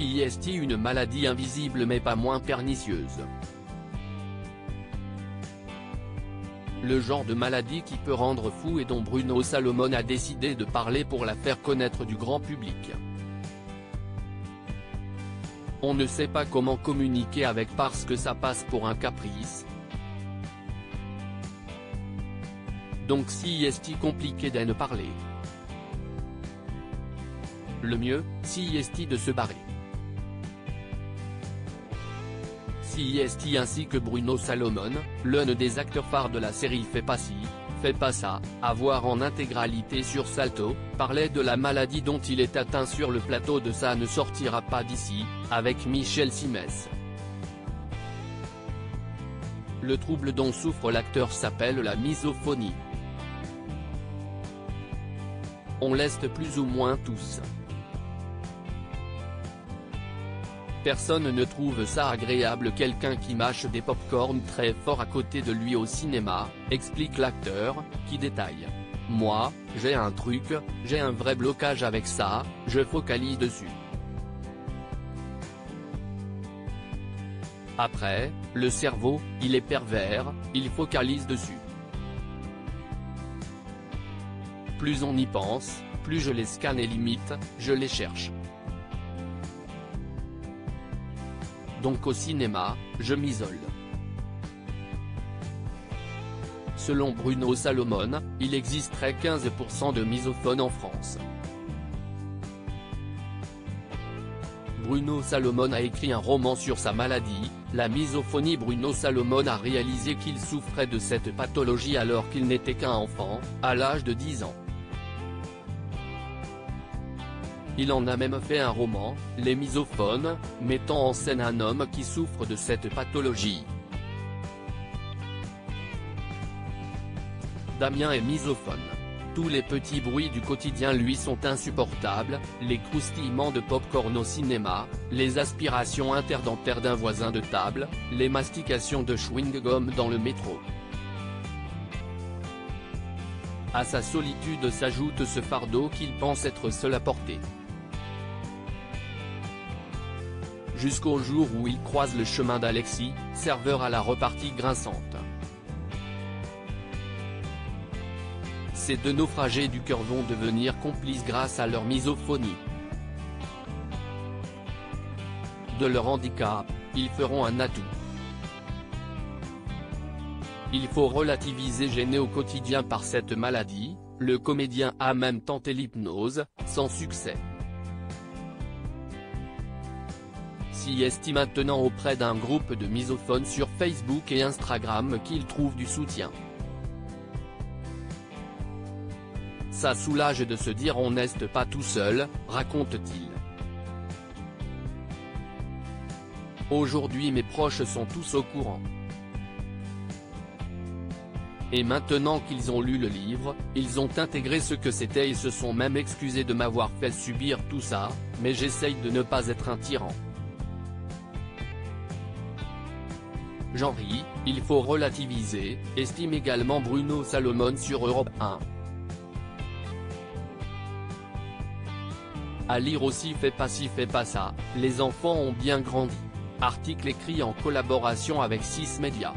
CIST, une maladie invisible mais pas moins pernicieuse. Le genre de maladie qui peut rendre fou et dont Bruno Salomon a décidé de parler pour la faire connaître du grand public. On ne sait pas comment communiquer avec parce que ça passe pour un caprice. Donc CIST compliqué d'en parler. Le mieux, CIST de se barrer. CIST ainsi que Bruno Salomon, l'un des acteurs phares de la série Fais pas ci, fais pas ça, à voir en intégralité sur Salto, parlait de la maladie dont il est atteint sur le plateau de Ça ne sortira pas d'ici, avec Michel Simès. Le trouble dont souffre l'acteur s'appelle la misophonie. On l'est plus ou moins tous. Personne ne trouve ça agréable quelqu'un qui mâche des pop-corn très fort à côté de lui au cinéma, explique l'acteur, qui détaille. Moi, j'ai un truc, j'ai un vrai blocage avec ça, je focalise dessus. Après, le cerveau, il est pervers, il focalise dessus. Plus on y pense, plus je les scanne et limite, je les cherche. Donc au cinéma, je m'isole. Selon Bruno Salomon, il existerait 15% de misophones en France. Bruno Salomon a écrit un roman sur sa maladie, la misophonie. Bruno Salomon a réalisé qu'il souffrait de cette pathologie alors qu'il n'était qu'un enfant, à l'âge de 10 ans. Il en a même fait un roman, Les misophones, mettant en scène un homme qui souffre de cette pathologie. Damien est misophone. Tous les petits bruits du quotidien lui sont insupportables, les croustillements de pop-corn au cinéma, les aspirations interdentaires d'un voisin de table, les mastications de chewing-gum dans le métro. À sa solitude s'ajoute ce fardeau qu'il pense être seul à porter. Jusqu'au jour où il croise le chemin d'Alexis, serveur à la repartie grinçante. Ces deux naufragés du cœur vont devenir complices grâce à leur misophonie. De leur handicap, ils feront un atout. Il faut relativiser. Gêné au quotidien par cette maladie, le comédien a même tenté l'hypnose, sans succès. CIST maintenant auprès d'un groupe de misophones sur Facebook et Instagram qu'il trouve du soutien. Ça soulage de se dire on n'est pas tout seul, raconte-t-il. Aujourd'hui mes proches sont tous au courant. Et maintenant qu'ils ont lu le livre, ils ont intégré ce que c'était et se sont même excusés de m'avoir fait subir tout ça, mais j'essaye de ne pas être un tyran. J'en ris, il faut relativiser, estime également Bruno Salomon sur Europe 1. À lire aussi Fais pas ci fais pas ça, les enfants ont bien grandi. Article écrit en collaboration avec 6 Médias.